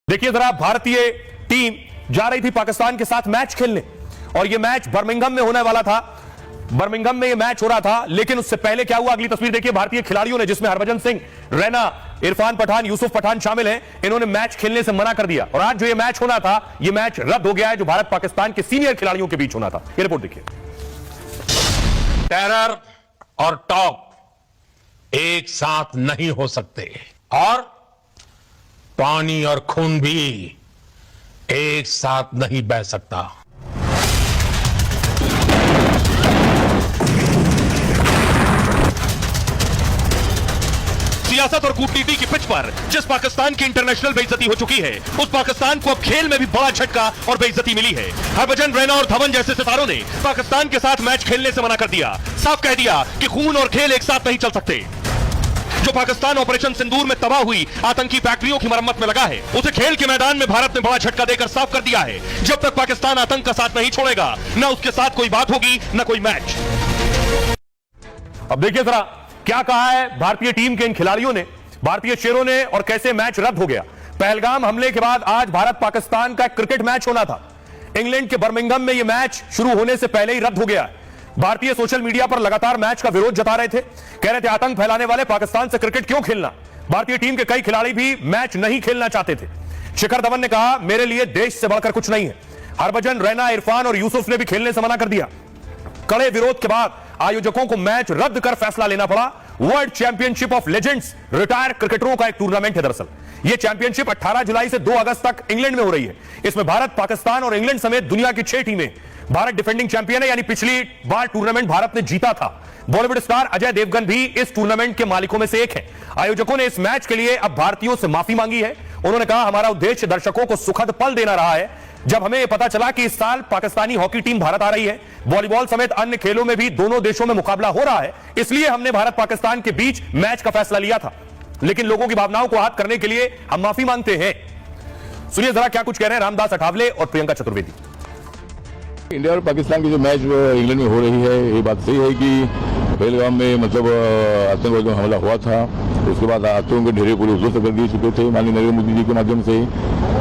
देखिए जरा, भारतीय टीम जा रही थी पाकिस्तान के साथ मैच खेलने और यह मैच बर्मिंघम में होने वाला था। बर्मिंघम में यह मैच हो रहा था, लेकिन उससे पहले क्या हुआ, अगली तस्वीर देखिए। भारतीय खिलाड़ियों ने, जिसमें हरभजन सिंह, रैना, इरफान पठान, यूसुफ पठान शामिल हैं, इन्होंने मैच खेलने से मना कर दिया और आज जो यह मैच होना था, यह मैच रद्द हो गया है, जो भारत पाकिस्तान के सीनियर खिलाड़ियों के बीच होना था। यह रिपोर्ट देखिए। टेरर और टॉप एक साथ नहीं हो सकते और पानी और खून भी एक साथ नहीं बह सकता। सियासत और कूटनीति की पिच पर जिस पाकिस्तान की इंटरनेशनल बेइज्जती हो चुकी है, उस पाकिस्तान को अब खेल में भी बड़ा झटका और बेइज्जती मिली है। हरभजन, रैना और धवन जैसे सितारों ने पाकिस्तान के साथ मैच खेलने से मना कर दिया। साफ कह दिया कि खून और खेल एक साथ नहीं चल सकते। जो पाकिस्तान ऑपरेशन सिंदूर में तबाह हुई आतंकी फैक्ट्रियों की मरम्मत में लगा है, उसे खेल के मैदान में भारत ने बड़ा झटका देकर साफ कर दिया है। जब तक पाकिस्तान आतंक का साथ नहीं छोड़ेगा, न उसके साथ कोई बात होगी, न कोई मैच। अब देखिए जरा क्या कहा है भारतीय टीम के इन खिलाड़ियों ने, भारतीय शेरों ने, और कैसे मैच रद्द हो गया। पहलगाम हमले के बाद आज भारत पाकिस्तान का क्रिकेट मैच होना था। इंग्लैंड के बर्मिंघम में यह मैच शुरू होने से पहले ही रद्द हो गया। भारतीय सोशल मीडिया पर लगातार मैच का विरोध जता रहे थे, कह रहे थे आतंक फैलाने वाले पाकिस्तान से क्रिकेट क्यों खेलना। भारतीय टीम के कई खिलाड़ी भी मैच नहीं खेलना चाहते थे। शिखर धवन ने कहा, मेरे लिए देश से बढ़कर कुछ नहीं है। हरभजन, रैना, इरफान और यूसुफ ने भी खेलने से मना कर दिया। कड़े विरोध के बाद आयोजकों को मैच रद्द कर फैसला लेना पड़ा। World championship of legends retire क्रिकेटरों का एक टूर्नामेंट है। दरअसल यह चैंपियनशिप 18 जुलाई से 2 अगस्त तक इंग्लैंड में हो रही है। इसमें भारत, पाकिस्तान और इंग्लैंड समेत दुनिया की 6 टीमें। भारत डिफेंडिंग चैंपियन है, यानी पिछली बार टूर्नामेंट भारत ने जीता था। बॉलीवुड स्टार अजय देवगन भी इस टूर्नामेंट के मालिकों में से एक है। आयोजकों ने इस मैच के लिए अब भारतीयों से माफी मांगी है। उन्होंने कहा, हमारा उद्देश्य दर्शकों को सुखद पल देना रहा है। जब हमें यह पता चला कि इस साल पाकिस्तानी हॉकी टीम भारत आ रही है, वॉलीबॉल समेत अन्य खेलों में भी दोनों देशों में मुकाबला हो रहा है, इसलिए हमने भारत पाकिस्तान के बीच मैच का फैसला लिया था। लेकिन लोगों की भावनाओं को आहत करने के लिए हम माफी मांगते हैं। सुनिए जरा क्या कुछ कह रहे हैं रामदास अठावले और प्रियंका चतुर्वेदी। इंडिया और पाकिस्तान की जो मैच इंग्लैंड में हो रही है, ये बात सही है कि पहलगाम में मतलब आतंकवादियों का हमला हुआ था। उसके बाद आतंकों के ढेरे पूरे उद्ध्वस्त कर दिए चुके थे माननीय नरेंद्र मोदी जी के माध्यम से।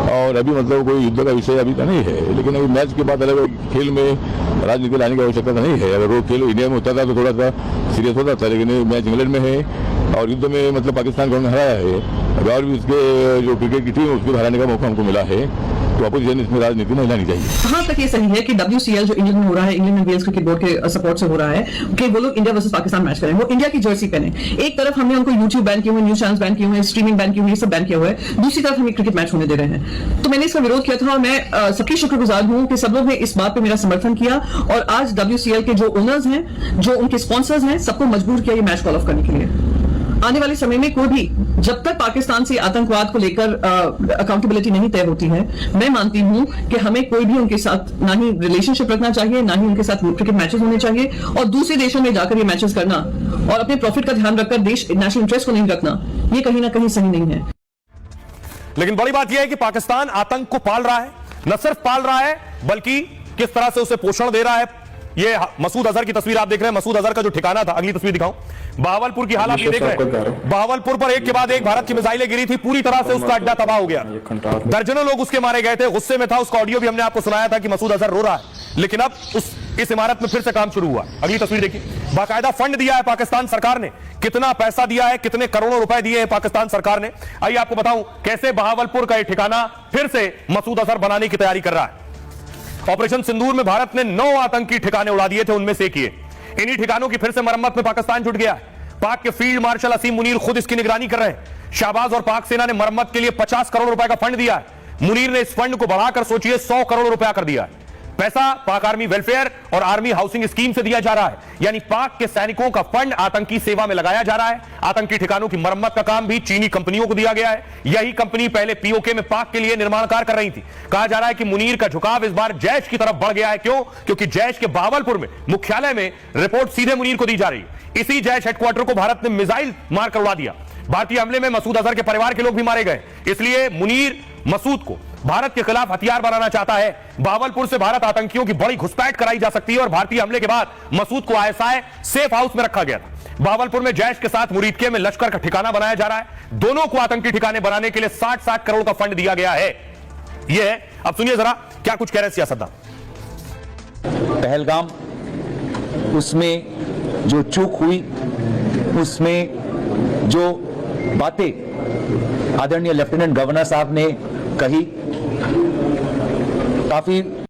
और अभी मतलब कोई युद्ध का विषय अभी का नहीं है, लेकिन अभी मैच के बाद अलग खेल में राजनीति लाने की आवश्यकता नहीं है। अगर वो खेल इंडिया में होता था तो थोड़ा सा सीरियस होता था, लेकिन मैच इंग्लैंड में है और युद्ध में मतलब पाकिस्तान को हमने हराया है और भी उसके जो क्रिकेट की टीम उसको हराने का मौका हमको मिला है। तो अपोजिशन इसमें राजनीति नहीं लानी चाहिए। कहाँ तक ये सही है कि WCL जो इंग्लैंड में हो रहा है, England and Wales cricket board के सपोर्ट से हो रहा है, कि वो लोग इंडिया वर्सेस पाकिस्तान मैच करें, वो इंडिया की जर्सी पहने। एक तरफ हमने उनको यूट्यूब बैन किए हुए, न्यूज चैनल बैन किए हुए, स्ट्रीमिंग बैन की हुई, सब बैन किया हुआ है। दूसरी तरफ हम क्रिकेट मैच होने दे रहे हैं। तो मैंने इसका विरोध किया था और मैं सबकी शुक्रगुजार हूं कि सब लोग ने इस बात पर मेरा समर्थन किया और आज WCL के जो ओनर्स हैं, जो उनके स्पॉन्सर्स हैं, सबको मजबूर किया ये मैच कॉल ऑफ करने के लिए। आने वाले समय में कोई भी, जब तक पाकिस्तान से आतंकवाद को लेकर अकाउंटेबिलिटी नहीं तय होती है, मैं मानती हूं कि हमें कोई भी उनके साथ ना ही रिलेशनशिप रखना चाहिए, ना ही उनके साथ क्रिकेट मैचेस होने चाहिए। और दूसरे देशों में जाकर ये मैचेस करना और अपने प्रॉफिट का ध्यान रखकर देश नेशनल इंटरेस्ट को नहीं रखना, ये कहीं ना कहीं सही नहीं है। लेकिन बड़ी बात यह है कि पाकिस्तान आतंक को पाल रहा है, न सिर्फ पाल रहा है बल्कि किस तरह से उसे पोषण दे रहा है। ये मसूद अजहर की तस्वीर आप देख रहे हैं। मसूद अजहर का जो ठिकाना था, अगली तस्वीर दिखाऊं, बहावलपुर की हालत ये देख रहे हैं। बहावलपुर पर एक के बाद एक भारत की मिसाइलें गिरी थी, पूरी तरह से उसका अड्डा तबाह हो गया। दर्जनों लोग उसके मारे गए थे, गुस्से में था। उसका ऑडियो भी हमने आपको सुनाया था कि मसूद अजहर रो रहा है। लेकिन अब इस इमारत में फिर से काम शुरू हुआ। अगली तस्वीर देखिए। बाकायदा फंड दिया है पाकिस्तान सरकार ने। कितना पैसा दिया है, कितने करोड़ों रुपए दिए हैं पाकिस्तान सरकार ने। आइए आपको बताऊं कैसे बहावलपुर का यह ठिकाना फिर से मसूद अजहर बनाने की तैयारी कर रहा है। ऑपरेशन सिंदूर में भारत ने 9 आतंकी ठिकाने उड़ा दिए थे, उनमें से एक ये। इन्हीं ठिकानों की फिर से मरम्मत में पाकिस्तान जुट गया है। पाक के फील्ड मार्शल असीम मुनीर खुद इसकी निगरानी कर रहे हैं। शाहबाज और पाक सेना ने मरम्मत के लिए 50 करोड़ रुपए का फंड दिया है। मुनीर ने इस फंड को बढ़ाकर सोचिए 100 करोड़ रुपया कर दिया है। पैसा पाक आर्मी वेलफेयर और आर्मी हाउसिंग स्कीम से दिया जा रहा है, यानी पाक के सैनिकों का फंड आतंकी सेवा में लगाया जा रहा है। आतंकी ठिकानों की मरम्मत का काम भी चीनी कंपनियों को दिया गया है। यही कंपनी पहले POK में पाक के लिए निर्माण कार्य कर रही थी। कहा जा रहा है कि मुनीर का झुकाव इस बार जैश की तरफ बढ़ गया है। क्यों? क्योंकि जैश के बहावलपुर में मुख्यालय में रिपोर्ट सीधे मुनीर को दी जा रही है। इसी जैश हेडक्वार्टर को भारत ने मिसाइल मारकर उड़ा दिया। भारतीय हमले में मसूद अजहर के परिवार के लोग भी मारे गए, इसलिए मुनीर मसूद को भारत के खिलाफ हथियार बनाना चाहता है। बावलपुर से भारत आतंकियों की बड़ी घुसपैठ कराई जा सकती है और भारतीय हमले के बाद मसूद को आईएसआई सेफ हाउस में रखा गया था। बावलपुर में जैश के साथ मुरीदके में लश्कर का ठिकाना बनाया जा रहा है। दोनों को आतंकी ठिकाने बनाने के लिए 60-60 करोड़ का फंड दिया गया है। यह है, अब सुनिए जरा क्या कुछ कह रहे हैं सियासतदान। पहलगाम, उसमें जो चूक हुई, उसमें जो बातें आदरणीय लेफ्टिनेंट गवर्नर साहब ने कही, काफी